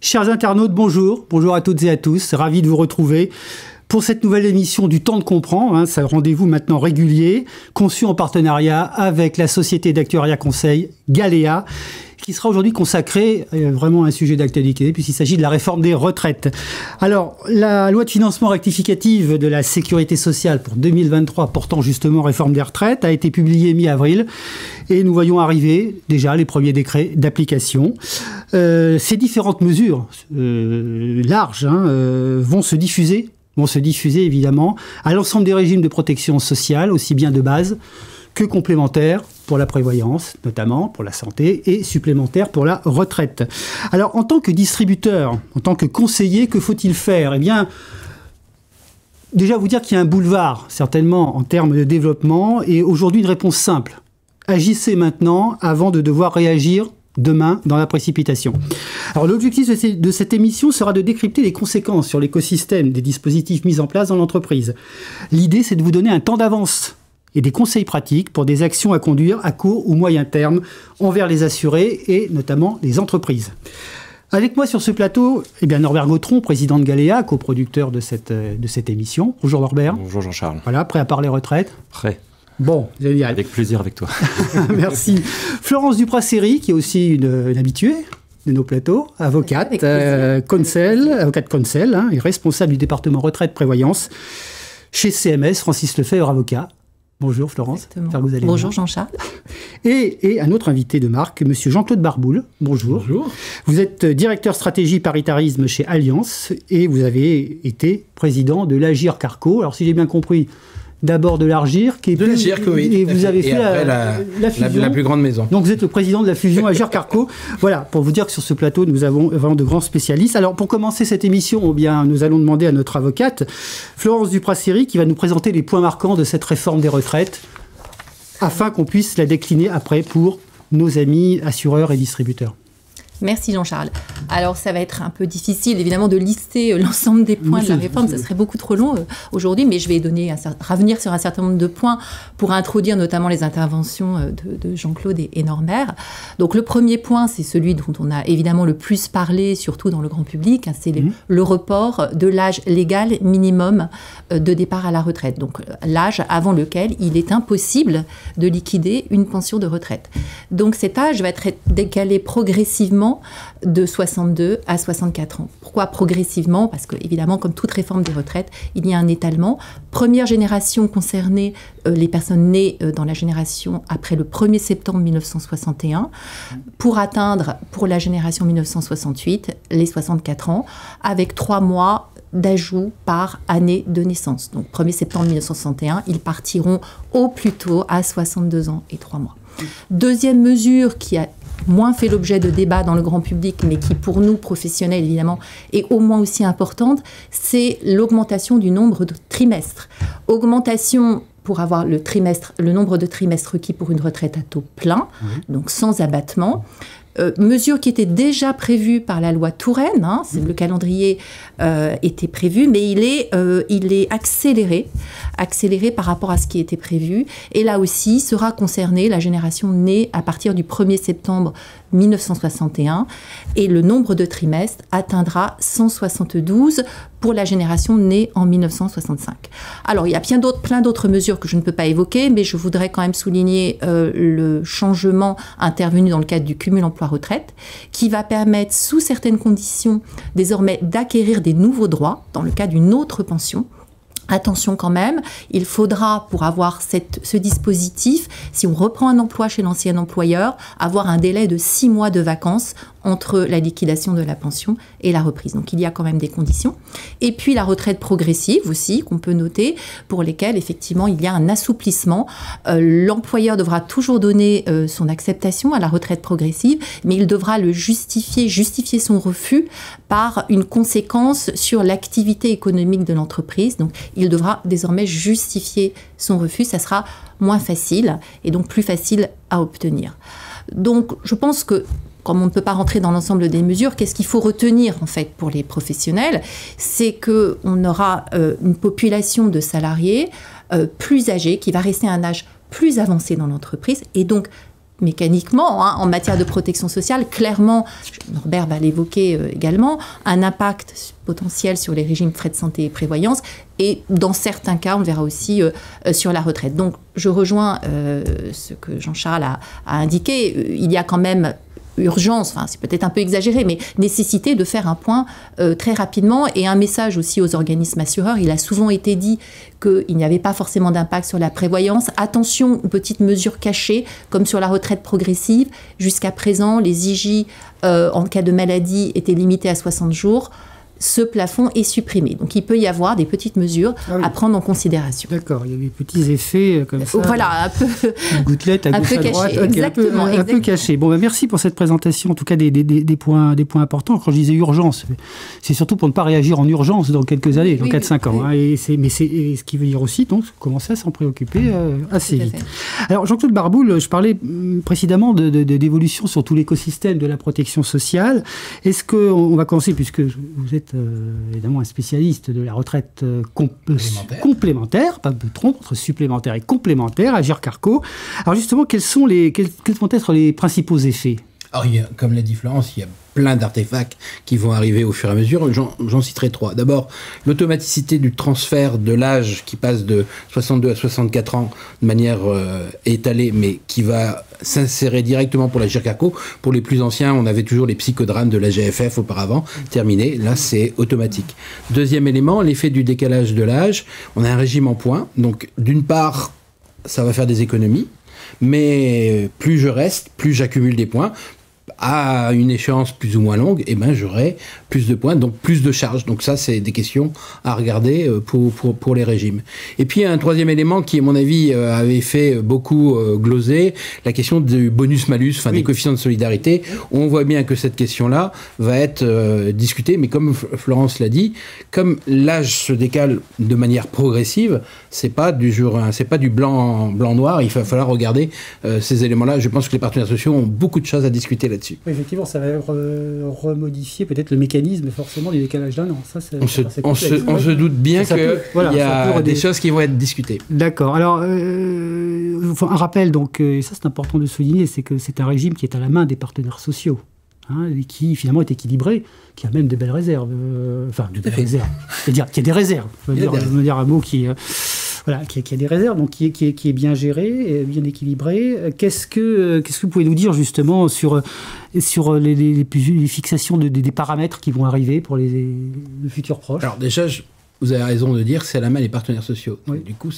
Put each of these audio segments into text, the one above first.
Chers internautes, bonjour. Bonjour à toutes et à tous. Ravi de vous retrouver pour cette nouvelle émission du Temps de comprendre. C'est un rendez-vous maintenant régulier, conçu en partenariat avec la société d'actuariat conseil Galéa, qui sera aujourd'hui consacré vraiment à un sujet d'actualité, puisqu'il s'agit de la réforme des retraites. Alors, la loi de financement rectificative de la sécurité sociale pour 2023, portant justement réforme des retraites, a été publiée mi-avril, et nous voyons arriver déjà les premiers décrets d'application. Ces différentes mesures larges vont se diffuser évidemment à l'ensemble des régimes de protection sociale, aussi bien de base que complémentaires pour la prévoyance, notamment pour la santé, et supplémentaires pour la retraite. Alors, en tant que distributeur, en tant que conseiller, que faut-il faire ? Eh bien, déjà vous dire qu'il y a un boulevard, certainement, en termes de développement, et aujourd'hui une réponse simple. Agissez maintenant avant de devoir réagir demain dans la précipitation. Alors l'objectif de cette émission sera de décrypter les conséquences sur l'écosystème des dispositifs mis en place dans l'entreprise. L'idée, c'est de vous donner un temps d'avance et des conseils pratiques pour des actions à conduire à court ou moyen terme envers les assurés et notamment les entreprises. Avec moi sur ce plateau, Norbert Gautron, président de Galéa, coproducteur de cette émission. Bonjour Norbert. Bonjour Jean-Charles. Voilà, prêt à parler retraite ? Prêt. Bon, génial. Avec plaisir avec toi. Merci. Florence Duprat-Séry, qui est aussi une habituée de nos plateaux, avocate conseil, et responsable du département retraite-prévoyance chez CMS, Francis Lefebvre, avocat. Bonjour Florence. Bonjour Jean-Charles. Et un autre invité de marque, monsieur Jean-Claude Barboul. Bonjour. Bonjour. Vous êtes directeur stratégie paritarisme chez Allianz et vous avez été président de l'Agir Carco. Alors si j'ai bien compris, d'abord de l'Argir, qui est de l'Agir, oui. Et vous avez fait la fusion. La plus grande maison. Donc vous êtes le président de la fusion Agir Carco. Voilà, pour vous dire que sur ce plateau, nous avons vraiment de grands spécialistes. Alors pour commencer cette émission, nous allons demander à notre avocate, Florence Duprat-Séry, qui va nous présenter les points marquants de cette réforme des retraites, afin qu'on puisse la décliner après pour nos amis assureurs et distributeurs. Merci Jean-Charles. Alors ça va être un peu difficile évidemment de lister l'ensemble des points de la réforme, ça serait beaucoup trop long aujourd'hui, mais je vais revenir sur un certain nombre de points pour introduire notamment les interventions de Jean-Claude et Norbert. Donc le premier point, c'est celui dont on a évidemment le plus parlé, surtout dans le grand public, c'est le report de l'âge légal minimum de départ à la retraite. Donc l'âge avant lequel il est impossible de liquider une pension de retraite. Donc cet âge va être décalé progressivement de 62 à 64 ans. Pourquoi progressivement ? Parce que, évidemment, comme toute réforme des retraites, il y a un étalement. Première génération concernée, les personnes nées dans la génération après le 1er septembre 1961, pour atteindre, pour la génération 1968, les 64 ans, avec 3 mois d'ajout par année de naissance. Donc, 1er septembre 1961, ils partiront au plus tôt à 62 ans et 3 mois. Deuxième mesure qui a moins fait l'objet de débats dans le grand public, mais qui pour nous, professionnels évidemment, est au moins aussi importante, c'est l'augmentation du nombre de trimestres. Augmentation pour avoir le nombre de trimestres requis pour une retraite à taux plein, donc sans abattement. Mesure qui était déjà prévue par la loi Touraine, le calendrier était prévu, mais il est accéléré par rapport à ce qui était prévu. Et là aussi, sera concernée la génération née à partir du 1er septembre 1961, et le nombre de trimestres atteindra 172 pour la génération née en 1965. Alors, il y a plein d'autres mesures que je ne peux pas évoquer, mais je voudrais quand même souligner le changement intervenu dans le cadre du cumul emploi-retraite, qui va permettre, sous certaines conditions, désormais d'acquérir des nouveaux droits dans le cas d'une autre pension. Attention quand même, il faudra, pour avoir ce dispositif, si on reprend un emploi chez l'ancien employeur, avoir un délai de 6 mois de vacances entre la liquidation de la pension et la reprise. Donc il y a quand même des conditions. Et puis la retraite progressive aussi, qu'on peut noter, pour lesquelles effectivement il y a un assouplissement. L'employeur devra toujours donner son acceptation à la retraite progressive, mais il devra justifier son refus par une conséquence sur l'activité économique de l'entreprise. Donc il devra désormais justifier son refus, ça sera moins facile et donc plus facile à obtenir. Donc je pense que, comme on ne peut pas rentrer dans l'ensemble des mesures, qu'est-ce qu'il faut retenir en fait pour les professionnels ? C'est qu'on aura une population de salariés plus âgés qui va rester à un âge plus avancé dans l'entreprise et donc mécaniquement, en matière de protection sociale, clairement, Norbert va l'évoquer également, un impact potentiel sur les régimes frais de santé et prévoyance, et dans certains cas, on le verra aussi sur la retraite. Donc, je rejoins ce que Jean-Charles a indiqué. Il y a quand même urgence, enfin c'est peut-être un peu exagéré, mais nécessité de faire un point très rapidement, et un message aussi aux organismes assureurs. Il a souvent été dit qu'il n'y avait pas forcément d'impact sur la prévoyance. Attention aux petites mesures cachées, comme sur la retraite progressive. Jusqu'à présent, les IJ en cas de maladie étaient limités à 60 jours. Ce plafond est supprimé. Donc, il peut y avoir des petites mesures à prendre en considération. D'accord, il y a des petits effets comme ça. Voilà, un peu... Une gouttelette à gauche, à droite. Caché, exactement. Un peu caché. Bon, merci pour cette présentation, en tout cas des points importants. Quand je disais urgence, c'est surtout pour ne pas réagir en urgence dans quelques années, dans 4-5 ans. Et ce qui veut dire aussi, donc, commencer à s'en préoccuper assez vite. Alors, Jean-Claude Barboul, je parlais précédemment d'évolution sur tout l'écosystème de la protection sociale. Est-ce qu'on va commencer, puisque vous êtes évidemment un spécialiste de la retraite complémentaire, pas de trompe, entre supplémentaire et complémentaire, Agirc-Arrco. Alors justement, quels vont être les principaux effets ? Alors, comme l'a dit Florence, il y a plein d'artefacts qui vont arriver au fur et à mesure. J'en citerai 3. D'abord, l'automaticité du transfert de l'âge qui passe de 62 à 64 ans de manière étalée, mais qui va s'insérer directement pour l'Agirc-Arrco. Pour les plus anciens, on avait toujours les psychodrames de la GFF auparavant, terminé. Là, c'est automatique. Deuxième élément, l'effet du décalage de l'âge. On a un régime en points. Donc, d'une part, ça va faire des économies, mais plus je reste, plus j'accumule des points. À une échéance plus ou moins longue, j'aurai plus de points, donc plus de charges. Donc ça, c'est des questions à regarder pour les régimes. Et puis, un troisième élément qui, à mon avis, avait fait beaucoup gloser, la question du bonus-malus, des coefficients de solidarité. On voit bien que cette question-là va être discutée, mais comme Florence l'a dit, comme l'âge se décale de manière progressive, c'est pas du blanc-noir, il va falloir regarder ces éléments-là. Je pense que les partenaires sociaux ont beaucoup de choses à discuter là-dessus. Oui, effectivement, ça va remodifier peut-être le mécanisme forcément du décalage d'un an. On se doute bien qu'il y a des choses qui vont être discutées. D'accord. Alors, un rappel, donc, et ça c'est important de souligner, c'est que c'est un régime qui est à la main des partenaires sociaux. Et qui finalement est équilibré, qui a même de belles réserves. De belles réserves. C'est-à-dire qu'il y a des réserves. Je veux dire un mot qui a des réserves, donc qui est bien géré, bien équilibré. Qu'est-ce que vous pouvez nous dire justement sur les fixations des paramètres qui vont arriver pour les futurs proches ? Alors déjà, vous avez raison de dire que c'est à la main des partenaires sociaux. Oui. Du coup,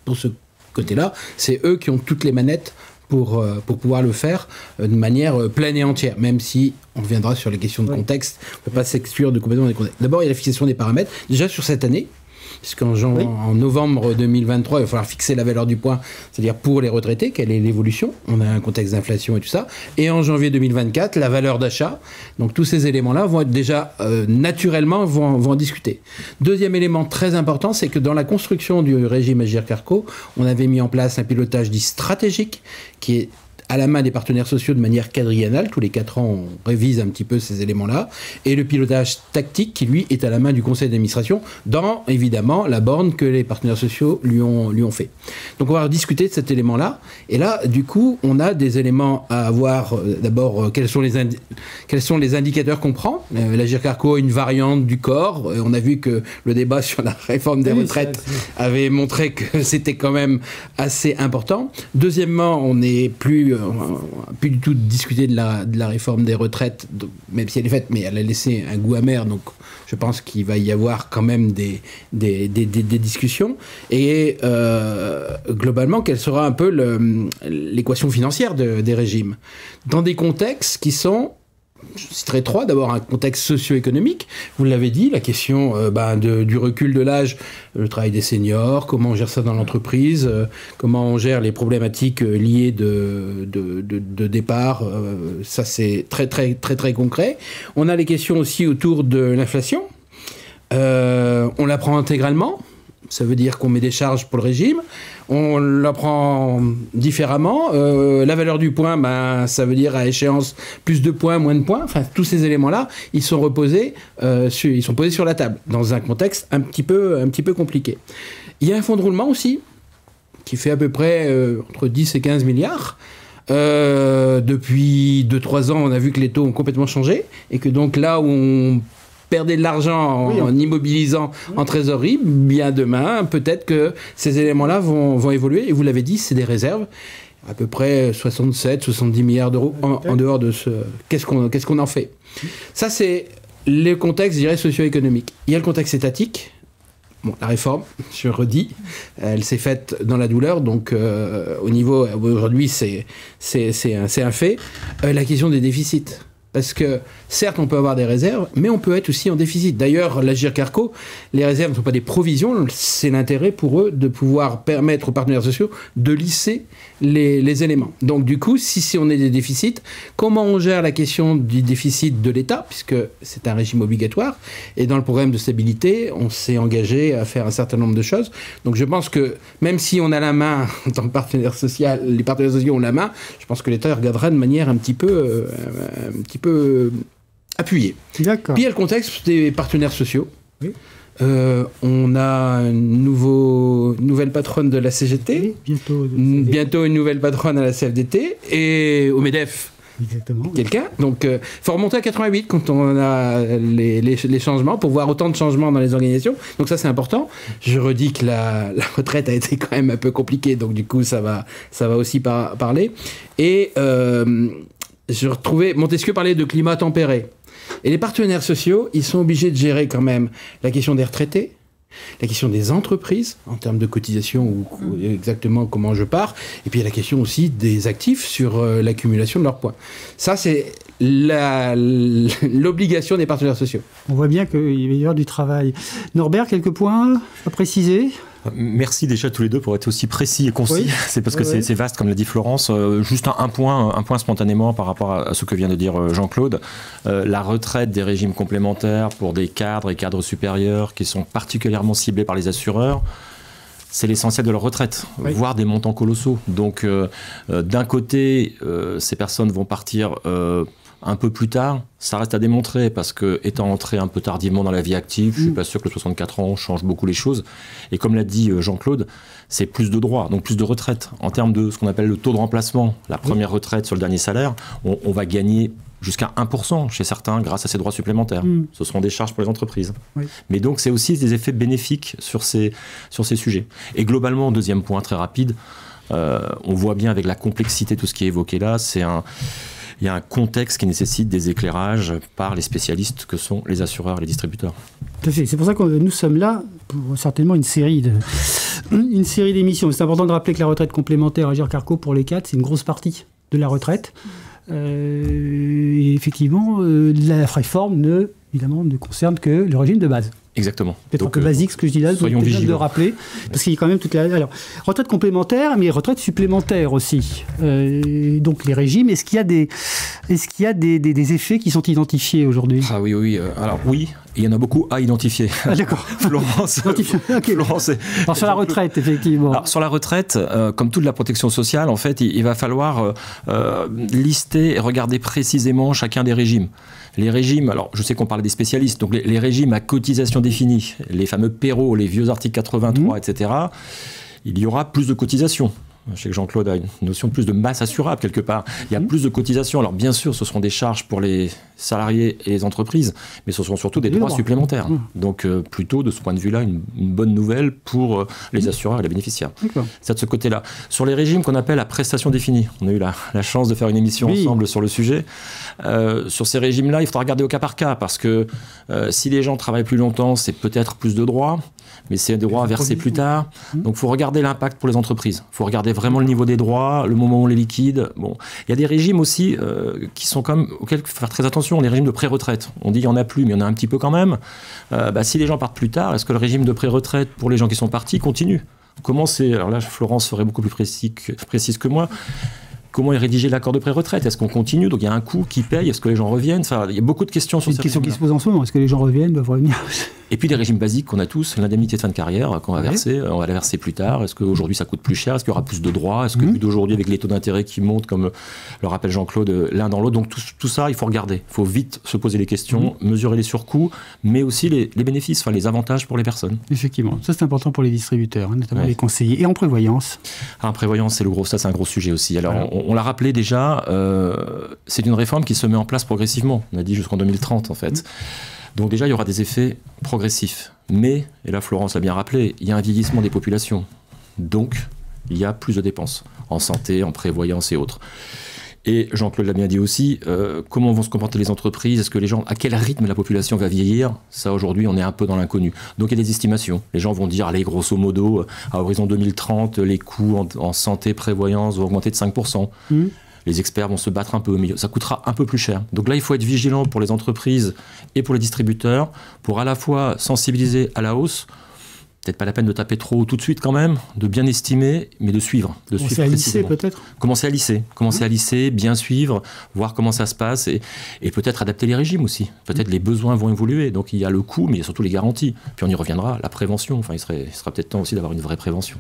pour ce côté-là, c'est eux qui ont toutes les manettes pour pouvoir le faire de manière pleine et entière, même si on reviendra sur les questions de contexte, on ne peut pas s'exclure de complètement des contextes. D'abord, il y a la fixation des paramètres, déjà sur cette année, puisqu'en novembre 2023, il va falloir fixer la valeur du point, c'est-à-dire pour les retraités, quelle est l'évolution, on a un contexte d'inflation et tout ça, et en janvier 2024, la valeur d'achat, donc tous ces éléments-là vont être déjà naturellement vont en discuter. Deuxième élément très important, c'est que dans la construction du régime Agirc-Arrco, on avait mis en place un pilotage dit stratégique, qui est à la main des partenaires sociaux de manière quadriennale. Tous les 4 ans, on révise un petit peu ces éléments-là. Et le pilotage tactique, qui lui est à la main du conseil d'administration, dans, évidemment, la borne que les partenaires sociaux lui ont fait. Donc on va discuter de cet élément-là. Et là, du coup, on a des éléments à avoir. D'abord, quels sont les indicateurs qu'on prend. L'Agirc-Arrco a une variante du corps. On a vu que le débat sur la réforme des retraites avait montré que c'était quand même assez important. Deuxièmement, on n'est plus du tout discuter de la réforme des retraites, donc, même si elle est faite, mais elle a laissé un goût amer, donc je pense qu'il va y avoir quand même des discussions. Et globalement, quelle sera un peu l'équation financière des régimes dans des contextes qui sont... Je citerai 3. D'abord, un contexte socio-économique. Vous l'avez dit, la question du recul de l'âge, le travail des seniors, comment on gère ça dans l'entreprise, comment on gère les problématiques liées de départ. Ça, c'est très, très, très, très concret. On a les questions aussi autour de l'inflation. On la prend intégralement. Ça veut dire qu'on met des charges pour le régime. On la prend différemment. La valeur du point, ça veut dire à échéance plus de points, moins de points. Enfin, tous ces éléments-là, ils sont posés sur la table dans un contexte un petit peu compliqué. Il y a un fonds de roulement aussi qui fait à peu près entre 10 et 15 milliards. Depuis 2-3 ans, on a vu que les taux ont complètement changé et que donc là où on perdait de l'argent en immobilisant en trésorerie, bien demain, peut-être que ces éléments-là vont évoluer. Et vous l'avez dit, c'est des réserves. À peu près 67-70 milliards d'euros en dehors de ce... Qu'est-ce qu'on en fait? Ça, c'est le contexte, je dirais, socio-économique. Il y a le contexte étatique. Bon, la réforme, je redis, elle s'est faite dans la douleur, donc au niveau... Aujourd'hui, c'est un fait. La question des déficits. Parce que, certes, on peut avoir des réserves, mais on peut être aussi en déficit. D'ailleurs, l'Agirc Arrco, les réserves ne sont pas des provisions, c'est l'intérêt pour eux de pouvoir permettre aux partenaires sociaux de lisser les éléments. Donc, du coup, si on est des déficits, comment on gère la question du déficit de l'État, puisque c'est un régime obligatoire, et dans le programme de stabilité, on s'est engagé à faire un certain nombre de choses. Donc, je pense que, même si on a la main, en tant que partenaire social, les partenaires sociaux ont la main, je pense que l'État regardera de manière un petit peu appuyé. D'accord. Puis il y a le contexte des partenaires sociaux. Oui. On a une nouvelle patronne de la CGT, oui, bientôt une nouvelle patronne à la CFDT, et au MEDEF, quelqu'un. Donc il faut remonter à 88 quand on a les changements, pour voir autant de changements dans les organisations. Donc ça, c'est important. Je redis que la retraite a été quand même un peu compliquée, donc du coup, ça va aussi parler. Et... je retrouvais Montesquieu parlait de climat tempéré. Et les partenaires sociaux, ils sont obligés de gérer quand même la question des retraités, la question des entreprises, en termes de cotisation, ou exactement comment je pars, et puis il y a la question aussi des actifs sur l'accumulation de leurs points. Ça, c'est l'obligation des partenaires sociaux. On voit bien qu'il va y avoir du travail. Norbert, quelques points à préciser ? Merci déjà tous les deux pour être aussi précis et concis. Oui. C'est parce que c'est vaste, comme l'a dit Florence. Juste un point spontanément par rapport à ce que vient de dire Jean-Claude. La retraite des régimes complémentaires pour des cadres et cadres supérieurs qui sont particulièrement ciblés par les assureurs, c'est l'essentiel de leur retraite, voire des montants colossaux. Donc, d'un côté, ces personnes vont partir un peu plus tard. Ça reste à démontrer parce que, étant entré un peu tardivement dans la vie active, je ne suis pas sûr que le 64 ans change beaucoup les choses. Et comme l'a dit Jean-Claude, c'est plus de droits, donc plus de retraite. En termes de ce qu'on appelle le taux de remplacement, la première retraite sur le dernier salaire, on va gagner jusqu'à 1% chez certains grâce à ces droits supplémentaires. Ce seront des charges pour les entreprises. Oui. Mais donc, c'est aussi des effets bénéfiques sur ces sujets. Et globalement, deuxième point très rapide, on voit bien avec la complexité, tout ce qui est évoqué là, il y a un contexte qui nécessite des éclairages par les spécialistes que sont les assureurs et les distributeurs. Tout à fait. C'est pour ça que nous sommes là pour certainement une série d'émissions. C'est important de rappeler que la retraite complémentaire à Agirc Arrco pour les cadres, c'est une grosse partie de la retraite. Et effectivement, la réforme évidemment, ne concerne que le régime de base. Exactement. Peut-être un peu basique ce que je dis là, soyons vigilants. De rappeler, parce qu'il y a quand même toute la... Alors, retraite complémentaire, mais retraite supplémentaire aussi. Donc les régimes, est-ce qu'il y a des effets qui sont identifiés aujourd'hui ? Ah oui. Alors oui, il y en a beaucoup à identifier. Ah d'accord. Florence. Okay. Florence. Alors sur la retraite, effectivement. Alors sur la retraite, comme toute la protection sociale, en fait, il va falloir lister et regarder précisément chacun des régimes. Les régimes, alors je sais qu'on parle des spécialistes, donc les régimes à cotisation définie, les fameux PERO, les vieux articles 83, etc., il y aura plus de cotisations. Je sais que Jean-Claude a une notion de plus de masse assurable quelque part. Il y a plus de cotisations. Alors bien sûr, ce seront des charges pour les salariés et les entreprises, mais ce seront surtout des droits supplémentaires. Donc plutôt de ce point de vue-là, une bonne nouvelle pour les assureurs et les bénéficiaires. C'est de ce côté-là. Sur les régimes qu'on appelle à prestation définie, on a eu la chance de faire une émission ensemble sur le sujet. Sur ces régimes-là, il faudra regarder au cas par cas, parce que si les gens travaillent plus longtemps, c'est peut-être plus de droits, mais c'est des droits versés plus tard. Donc il faut regarder l'impact pour les entreprises. Il faut regarder vraiment le niveau des droits, le moment où on les liquide. Bon. Il y a des régimes aussi qui sont auxquels il faut faire très attention, les régimes de pré-retraite. On dit qu'il n'y en a plus, mais il y en a un petit peu quand même. Si les gens partent plus tard, est-ce que le régime de pré-retraite pour les gens qui sont partis continue ? Comment c'est ? Alors là, Florence serait beaucoup plus précise que moi. Comment est rédigé l'accord de pré-retraite ? Est-ce qu'on continue ? Donc il y a un coût qui paye. Est-ce que les gens reviennent ? Enfin, il y a beaucoup de questions sur ces régimes. C'est une question qui se pose en ce moment. Est-ce que les gens reviennent, doivent revenir ? Et puis les régimes basiques qu'on a tous, l'indemnité de fin de carrière qu'on va verser, on va la verser plus tard. Est-ce qu'aujourd'hui ça coûte plus cher ? Est-ce qu'il y aura plus de droits ? Est-ce que vu d'aujourd'hui avec les taux d'intérêt qui montent, comme le rappelle Jean-Claude, l'un dans l'autre, donc tout ça, il faut regarder. Il faut vite se poser les questions, mesurer les surcoûts, mais aussi les bénéfices, enfin les avantages pour les personnes. Effectivement, ça c'est important pour les distributeurs, notamment les conseillers. Et en prévoyance ? En prévoyance, c'est un gros sujet aussi. Alors on l'a rappelé déjà, c'est une réforme qui se met en place progressivement. On a dit jusqu'en 2030 en fait. Donc déjà, il y aura des effets progressifs. Mais, et là Florence l'a bien rappelé, il y a un vieillissement des populations. Donc, il y a plus de dépenses en santé, en prévoyance et autres. Et Jean-Claude l'a bien dit aussi, comment vont se comporter les entreprises? Est-ce que les gens, à quel rythme la population va vieillir? Ça, aujourd'hui, on est un peu dans l'inconnu. Donc, il y a des estimations. Les gens vont dire, allez, grosso modo, à horizon 2030, les coûts en santé, prévoyance vont augmenter de 5%. Les experts vont se battre un peu, mais ça coûtera un peu plus cher. Donc là, il faut être vigilant pour les entreprises et pour les distributeurs, pour à la fois sensibiliser à la hausse, peut-être pas la peine de taper trop tout de suite quand même, de bien estimer, mais de suivre. Commencer à lisser peut-être. Commencer à lisser, bien suivre, voir comment ça se passe et peut-être adapter les régimes aussi. Peut-être les besoins vont évoluer, donc il y a le coût, mais il y a surtout les garanties. Puis on y reviendra, la prévention. Enfin, il sera peut-être temps aussi d'avoir une vraie prévention.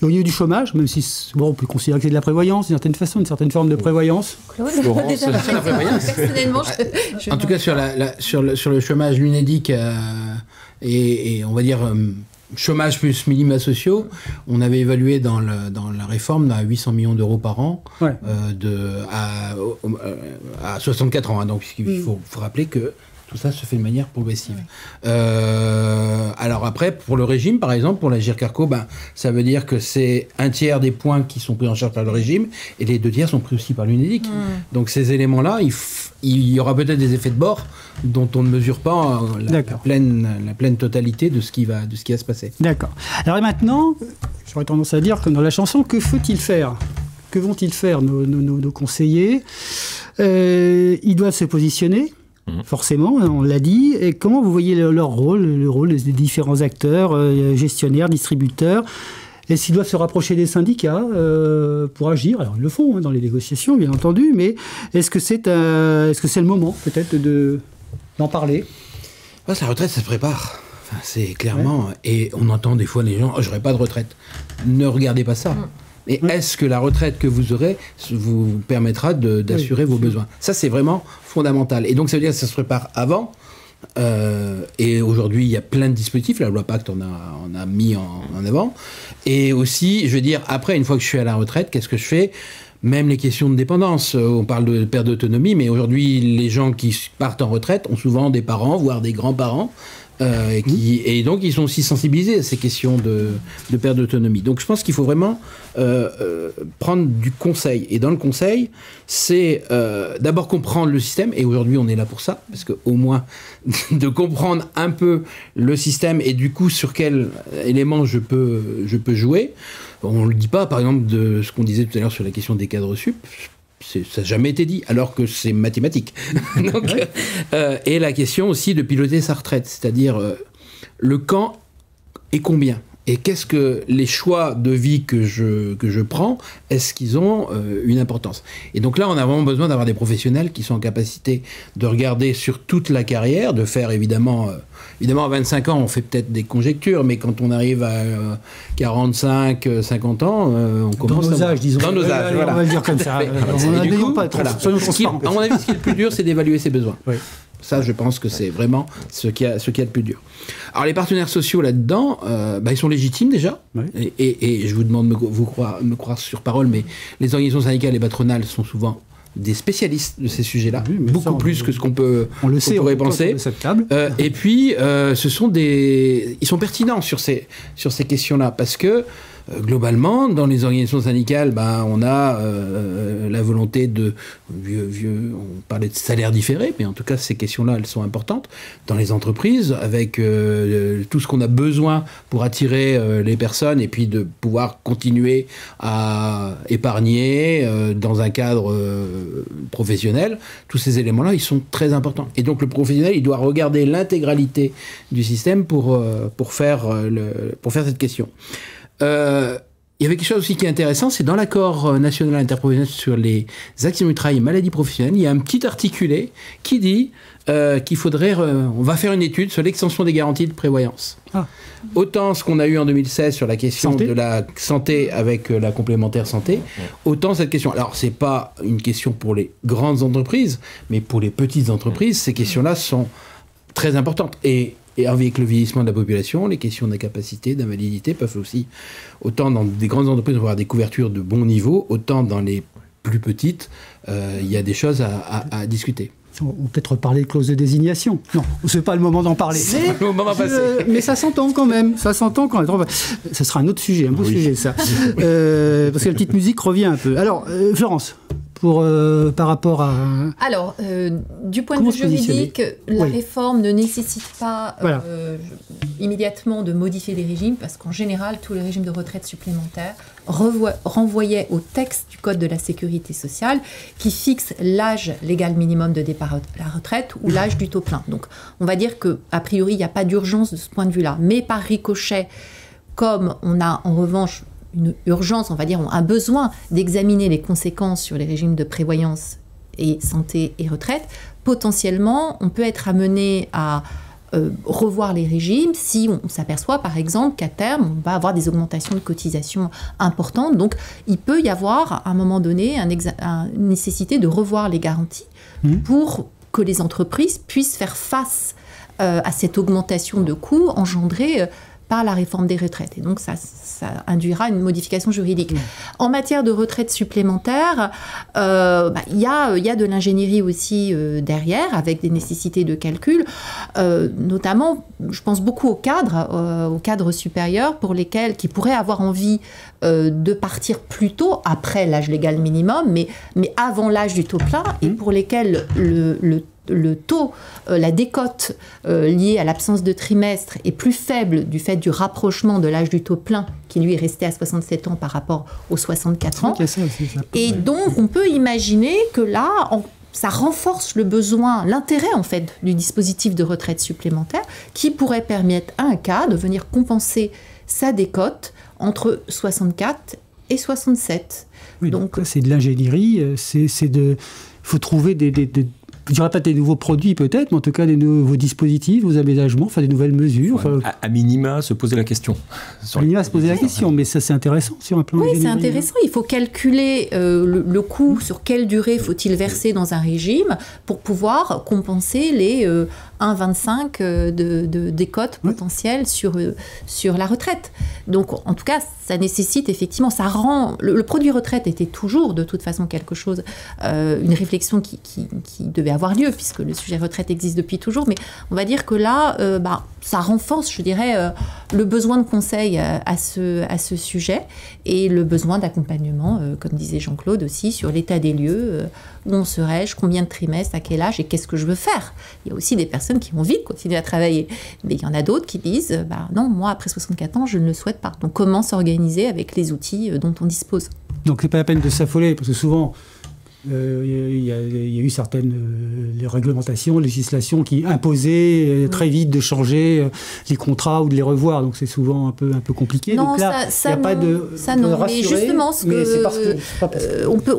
Et au niveau du chômage, même si on peut considérer que c'est de la prévoyance, d'une certaine façon, une certaine forme de prévoyance. Claude, déjà, c'est la prévoyance. Personnellement, en tout cas, sur le chômage, l'UNEDIC et on va dire chômage plus minima sociaux, on avait évalué dans la réforme à 800 millions d'euros par an à 64 ans. Hein, donc il faut rappeler que tout ça se fait de manière progressive. Alors après, pour le régime, par exemple, pour la GIRC-ARCO, ça veut dire que c'est un tiers des points qui sont pris en charge par le régime, et les 2 tiers sont pris aussi par l'UNEDIC. Donc ces éléments-là, il y aura peut-être des effets de bord dont on ne mesure pas la pleine totalité de ce qui va se passer. D'accord. Alors et maintenant, j'aurais tendance à dire, comme dans la chanson, que faut-il faire? Que vont-ils faire nos conseillers? Ils doivent se positionner. Forcément, on l'a dit. Et comment vous voyez leur rôle, le rôle des différents acteurs, gestionnaires, distributeurs? Est-ce qu'ils doivent se rapprocher des syndicats pour agir? Alors, ils le font dans les négociations, bien entendu, mais est-ce que c'est le moment, peut-être, d'en parler? La retraite, ça se prépare. Enfin, c'est clairement... Et on entend des fois les gens, j'aurai pas de retraite. Ne regardez pas ça. Et est-ce que la retraite que vous aurez vous permettra d'assurer vos besoins? Ça, c'est vraiment fondamental. Et donc, ça veut dire que ça se prépare avant. Et aujourd'hui, il y a plein de dispositifs. La loi Pacte on a mis en avant. Et aussi, je veux dire, après, une fois que je suis à la retraite, qu'est-ce que je fais? Même les questions de dépendance. On parle de perte d'autonomie, mais aujourd'hui, les gens qui partent en retraite ont souvent des parents, voire des grands-parents. Et donc ils sont aussi sensibilisés à ces questions de perte d'autonomie. Donc je pense qu'il faut vraiment prendre du conseil. Et dans le conseil, c'est d'abord comprendre le système, et aujourd'hui on est là pour ça, parce qu'au moins de comprendre un peu le système et du coup sur quel élément je peux jouer. On ne le dit pas, par exemple, de ce qu'on disait tout à l'heure sur la question des cadres sup. Ça n'a jamais été dit, alors que c'est mathématique. Donc, et la question aussi de piloter sa retraite, c'est-à-dire le quand et combien. Et qu'est-ce que les choix de vie que je prends, est-ce qu'ils ont une importance? Et donc là, on a vraiment besoin d'avoir des professionnels qui sont en capacité de regarder sur toute la carrière, de faire évidemment à 25 ans, on fait peut-être des conjectures, mais quand on arrive à 45, 50 ans, on commence dans nos âges, disons. Dans nos âges, voilà. On va le dire comme ça. À mon avis, ce qui est le plus dur, c'est d'évaluer ses besoins. Oui. Ça, je pense que c'est vraiment ce qu'il y a de plus dur. Alors, les partenaires sociaux là-dedans, ils sont légitimes déjà. Oui. Et je vous demande de me croire sur parole, mais les organisations syndicales et patronales sont souvent des spécialistes de ces sujets-là, beaucoup plus que ce qu'on pourrait penser. Cette table. Et puis, ils sont pertinents sur ces questions-là, parce que globalement, dans les organisations syndicales, on a la volonté on parlait de salaire différé, mais en tout cas, ces questions-là, elles sont importantes. Dans les entreprises, avec tout ce qu'on a besoin pour attirer les personnes et puis de pouvoir continuer à épargner dans un cadre professionnel, tous ces éléments-là, ils sont très importants. Et donc, le professionnel, il doit regarder l'intégralité du système pour faire cette question. Il y avait quelque chose aussi qui est intéressant, c'est dans l'accord national interprofessionnel sur les accidents du travail et maladies professionnelles, il y a un petit articulé qui dit qu'il faudrait, on va faire une étude sur l'extension des garanties de prévoyance. Autant ce qu'on a eu en 2016 sur la question de la santé avec la complémentaire santé, autant cette question. Alors, c'est pas une question pour les grandes entreprises, mais pour les petites entreprises, ces questions-là sont très importantes. Et avec le vieillissement de la population, les questions d'incapacité, d'invalidité peuvent aussi, autant dans des grandes entreprises, avoir des couvertures de bon niveau, autant dans les plus petites, il y a des choses à discuter. On va peut-être reparler de clause de désignation. Non, c'est pas le moment d'en parler. C'est le moment passé. Mais ça s'entend quand même. Ça s'entend quand même. Ça sera un autre sujet, un beau sujet, ça. Parce que la petite musique revient un peu. Alors, Florence, par rapport à... Alors, du point de vue juridique, la réforme ne nécessite pas immédiatement de modifier les régimes, parce qu'en général, tous les régimes de retraite supplémentaires renvoyaient au texte du Code de la sécurité sociale qui fixe l'âge légal minimum de départ à la retraite ou l'âge du taux plein. Donc, on va dire qu'a priori, il n'y a pas d'urgence de ce point de vue-là. Mais par ricochet, comme on a en revanche une urgence, on va dire, un besoin d'examiner les conséquences sur les régimes de prévoyance et santé et retraite, potentiellement, on peut être amené à revoir les régimes si on s'aperçoit, par exemple, qu'à terme, on va avoir des augmentations de cotisations importantes. Donc, il peut y avoir, à un moment donné, une nécessité de revoir les garanties pour que les entreprises puissent faire face à cette augmentation de coûts engendrée par la réforme des retraites. Et donc, ça induira une modification juridique. En matière de retraite supplémentaire, il y a de l'ingénierie aussi derrière, avec des nécessités de calcul, notamment, je pense beaucoup aux cadres supérieurs qui pourraient avoir envie de partir plus tôt, après l'âge légal minimum, mais avant l'âge du taux plein, et pour lesquels le taux, la décote liée à l'absence de trimestre est plus faible du fait du rapprochement de l'âge du taux plein, qui lui est resté à 67 ans par rapport aux 64 ans. Et donc, on peut imaginer que là, ça renforce le besoin, l'intérêt en fait du dispositif de retraite supplémentaire, qui pourrait permettre à un cas de venir compenser sa décote entre 64 et 67. Oui, donc c'est de l'ingénierie, il faut trouver je dirais pas des nouveaux produits peut-être, mais en tout cas des nouveaux dispositifs, des aménagements, enfin des nouvelles mesures. À minima, se poser la question. À minima, se poser la question, mais ça c'est intéressant sur un plan d'ingénierie. Oui, c'est intéressant. Il faut calculer le coût, sur quelle durée faut-il verser dans un régime pour pouvoir compenser les 1,25 de décote potentielle sur la retraite. Donc, en tout cas, ça nécessite effectivement, ça rend... Le produit retraite était toujours, de toute façon, quelque chose, une réflexion qui devait avoir lieu, puisque le sujet retraite existe depuis toujours, mais on va dire que là, ça renforce, je dirais, le besoin de conseil à ce sujet, et le besoin d'accompagnement, comme disait Jean-Claude aussi, sur l'état des lieux, où en serais-je, combien de trimestres, à quel âge, et qu'est-ce que je veux faire. Il y a aussi des personnes qui ont envie de continuer à travailler, mais il y en a d'autres qui disent, non, moi, après 64 ans, je ne le souhaite pas. Donc, comment s'organiser avec les outils dont on dispose. Donc, c'est pas la peine de s'affoler, parce que souvent, il y a eu certaines réglementations, législations qui imposaient très vite de changer les contrats ou de les revoir. Donc c'est souvent un peu compliqué. Non, donc là, il n'y a pas de mais justement,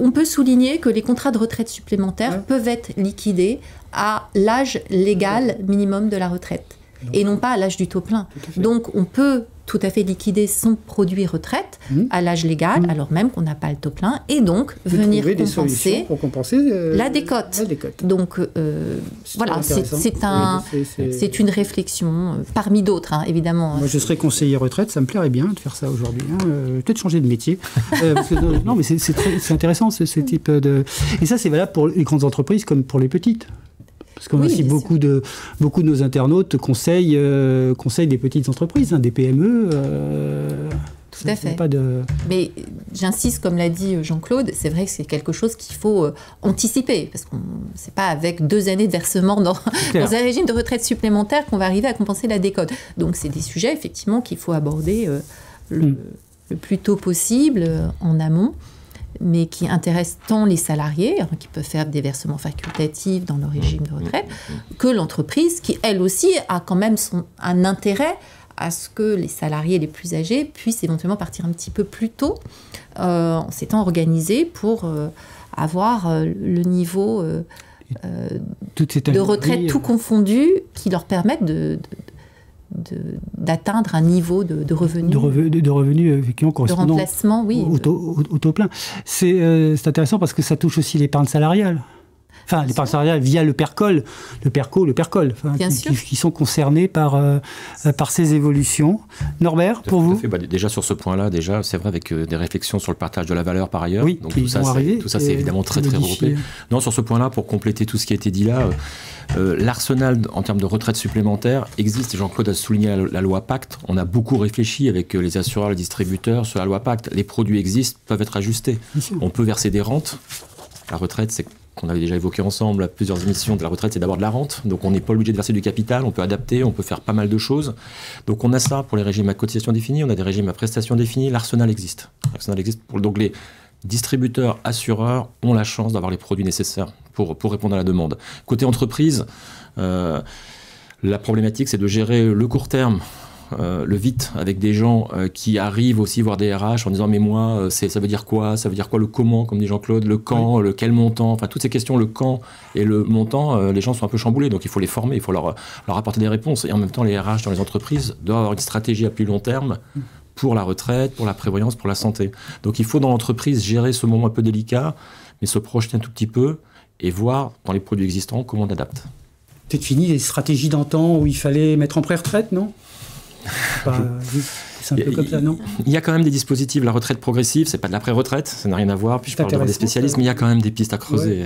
on peut souligner que les contrats de retraite supplémentaires peuvent être liquidés à l'âge légal minimum de la retraite, et non pas à l'âge du taux plein. Donc on peut tout à fait liquider son produit retraite à l'âge légal, alors même qu'on n'a pas le taux plein, et donc venir compenser la décote. Donc voilà, c'est une réflexion parmi d'autres, évidemment. Moi, je serais conseiller retraite, ça me plairait bien de faire ça aujourd'hui. Peut-être changer de métier. Parce que, non, mais c'est intéressant ce type de... Et ça, c'est valable pour les grandes entreprises comme pour les petites. Parce qu'on a aussi beaucoup de nos internautes conseillent des petites entreprises, des PME. Tout à fait. Mais j'insiste, comme l'a dit Jean-Claude, c'est vrai que c'est quelque chose qu'il faut anticiper, parce que c'est pas avec 2 années de versement dans un régime de retraite supplémentaire qu'on va arriver à compenser la décote. Donc c'est des sujets effectivement qu'il faut aborder le plus tôt possible en amont, mais qui intéressent tant les salariés, qui peuvent faire des versements facultatifs dans leur régime de retraite, que l'entreprise, qui elle aussi a quand même un intérêt à ce que les salariés les plus âgés puissent éventuellement partir un petit peu plus tôt, en s'étant organisés pour avoir le niveau de retraite tout confondu qui leur permette d'atteindre un niveau de revenus. De revenus effectivement correspondant de remplacement, au taux plein. C'est intéressant parce que ça touche aussi l'épargne salariale. enfin les partenariats via le PERCOL, qui sont concernés par ces évolutions. Norbert, pour vous? Déjà sur ce point-là, c'est vrai avec des réflexions sur le partage de la valeur par ailleurs. Oui, donc tout ça c'est évidemment très regroupé. Non, sur ce point-là, pour compléter tout ce qui a été dit là, l'arsenal en termes de retraite supplémentaire existe. Jean-Claude a souligné la loi Pacte. On a beaucoup réfléchi avec les assureurs, les distributeurs sur la loi Pacte. Les produits existent, peuvent être ajustés. On peut verser des rentes. La retraite, c'est qu'on avait déjà évoqué ensemble à plusieurs émissions, de la retraite, c'est d'abord de la rente. Donc on n'est pas obligé de verser du capital, on peut adapter, on peut faire pas mal de choses. Donc on a ça pour les régimes à cotisation définie, on a des régimes à prestation définie, l'arsenal existe. Donc les distributeurs, assureurs ont la chance d'avoir les produits nécessaires pour répondre à la demande. Côté entreprise, la problématique, c'est de gérer le court terme, le vite, avec des gens qui arrivent aussi voir des RH en disant mais moi ça veut dire quoi le comment, comme dit Jean-Claude, le quand, le quel montant, enfin toutes ces questions, le quand et le montant, les gens sont un peu chamboulés, donc il faut les former, il faut leur apporter des réponses, et en même temps les RH dans les entreprises doivent avoir une stratégie à plus long terme pour la retraite, pour la prévoyance, pour la santé. Donc il faut dans l'entreprise gérer ce moment un peu délicat, mais se projeter un tout petit peu et voir dans les produits existants comment on adapte. Peut-être fini les stratégies d'antan où il fallait mettre en pré-retraite, non? C'est un peu comme ça, non? Il y a quand même des dispositifs. La retraite progressive, c'est pas de la pré-retraite, ça n'a rien à voir. Puis je parle devant des spécialistes, mais il y a quand même des pistes à creuser.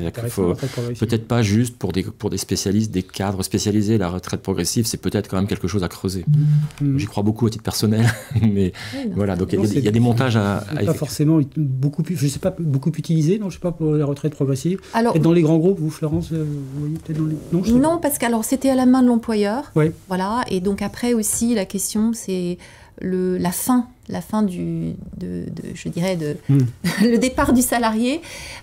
Peut-être pas juste pour des spécialistes, des cadres spécialisés. La retraite progressive, c'est peut-être quand même quelque chose à creuser. J'y crois beaucoup à titre personnel, mais voilà. Donc il y a des montages à pas forcément beaucoup plus, je sais pas, beaucoup utilisé, non, je sais pas, pour la retraite progressive. Alors, dans les grands groupes, vous, Florence, vous voyez peut-être dans les... Non, parce que c'était à la main de l'employeur. Oui. Voilà. Et donc après aussi, la question, c'est la fin je dirais le départ du salarié,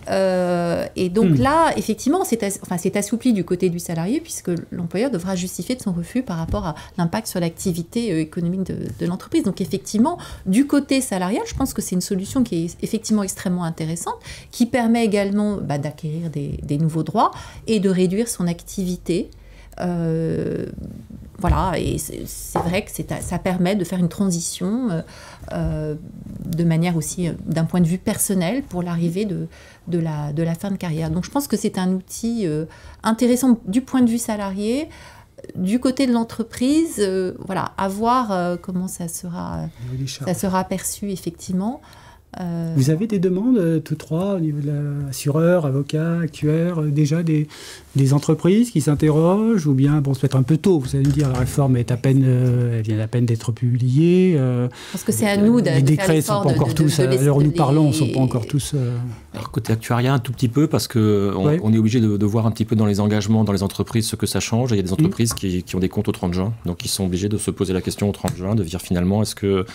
et donc là effectivement c'est assoupli du côté du salarié, puisque l'employeur devra justifier de son refus par rapport à l'impact sur l'activité économique de l'entreprise. Donc effectivement du côté salarial, je pense que c'est une solution qui est effectivement extrêmement intéressante, qui permet également d'acquérir des nouveaux droits et de réduire son activité. Voilà, et c'est vrai que ça permet de faire une transition de manière aussi, d'un point de vue personnel, pour l'arrivée de la fin de carrière. Donc je pense que c'est un outil intéressant du point de vue salarié. Du côté de l'entreprise, voilà, à voir comment ça sera perçu effectivement. Vous avez des demandes, tous trois, au niveau de l'assureur, avocat, actuaire, déjà des entreprises qui s'interrogent, ou bien, bon, c'est peut-être un peu tôt, vous allez me dire, la réforme elle vient à peine d'être publiée. Parce que c'est à nous de les décrets ne sont pas encore tous, à l'heure où nous parlons, ne sont pas encore tous... Alors, côté actuariat, un tout petit peu, parce qu'on est obligé de voir un petit peu dans les engagements, dans les entreprises, ce que ça change. Et il y a des entreprises qui ont des comptes au 30 juin, donc ils sont obligés de se poser la question au 30 juin, de dire finalement, est-ce que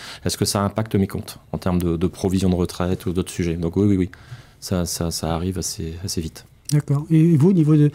ça impacte mes comptes, en termes de provision de retraite ou d'autres sujets. Donc oui, ça arrive assez vite. D'accord. Et vous, au niveau des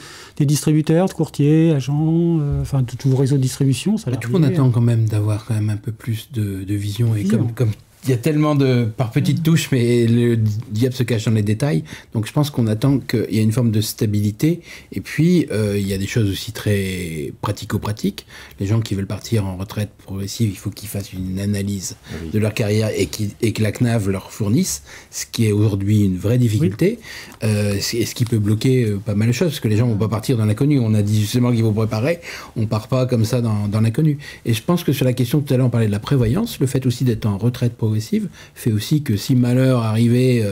distributeurs, de courtiers, agents, enfin tout le réseau de distribution, ça tout le monde attend quand même d'avoir quand même un peu plus de vision. Et comme il y a tellement par petites touches, mais le diable se cache dans les détails. Donc je pense qu'on attend qu'il y ait une forme de stabilité. Et puis il y a des choses aussi très pratico-pratiques. Les gens qui veulent partir en retraite progressive, il faut qu'ils fassent une analyse de leur carrière et que la CNAV leur fournisse, ce qui est aujourd'hui une vraie difficulté. Et ce qui peut bloquer pas mal de choses, parce que les gens ne vont pas partir dans l'inconnu. On a dit justement qu'il faut préparer. On ne part pas comme ça dans l'inconnu. Et je pense que sur la question, tout à l'heure, on parlait de la prévoyance, le fait aussi d'être en retraite progressive fait aussi que si malheur arrivait,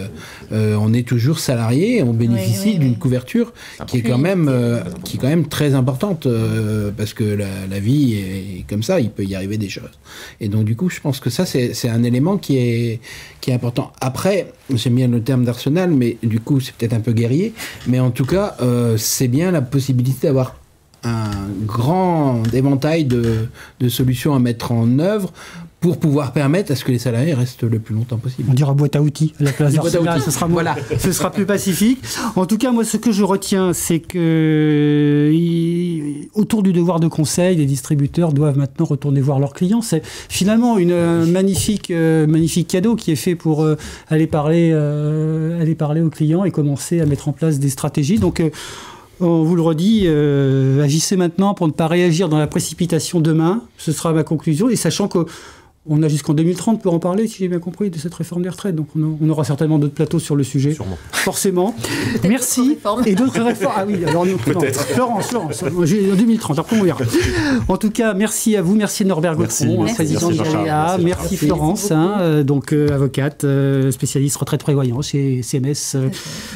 on est toujours salarié, on bénéficie d'une couverture qui est quand même très importante, parce que la vie est comme ça, il peut y arriver des choses. Et donc du coup, je pense que ça c'est un élément qui est important. Après, j'aime bien le terme d'arsenal, mais du coup c'est peut-être un peu guerrier, mais en tout cas c'est bien la possibilité d'avoir un grand éventail de solutions à mettre en œuvre pour pouvoir permettre à ce que les salariés restent le plus longtemps possible. On dira boîte à outils à la place d'arsenal, ce sera plus pacifique. En tout cas, moi, ce que je retiens, c'est que autour du devoir de conseil, les distributeurs doivent maintenant retourner voir leurs clients. C'est finalement un magnifique cadeau qui est fait pour aller parler aux clients et commencer à mettre en place des stratégies. Donc, on vous le redit, agissez maintenant pour ne pas réagir dans la précipitation demain. Ce sera ma conclusion. Et sachant que On a jusqu'en 2030 pour en parler, si j'ai bien compris, de cette réforme des retraites. Donc on aura certainement d'autres plateaux sur le sujet. Sûrement. Forcément. Merci. Et d'autres réformes. Ah oui, alors Florence, en 2030, après on verra. En tout cas, merci à vous. Merci Norbert Gautron, président de l'IAEA. Merci Florence, donc avocate, spécialiste retraite prévoyance chez CMS.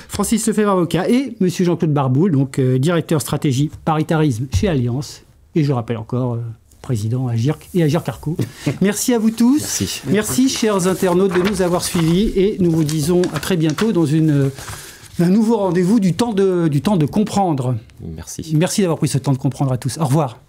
Francis Lefebvre, avocat. Et monsieur Jean-Claude Barboul, donc directeur stratégie paritarisme chez Alliance. Et je rappelle encore... président à GIRC et à GIRC-Arco. Merci à vous tous. Merci. Merci, chers internautes, de nous avoir suivis et nous vous disons à très bientôt dans un nouveau rendez-vous du temps de comprendre. Merci. Merci d'avoir pris ce temps de comprendre à tous. Au revoir.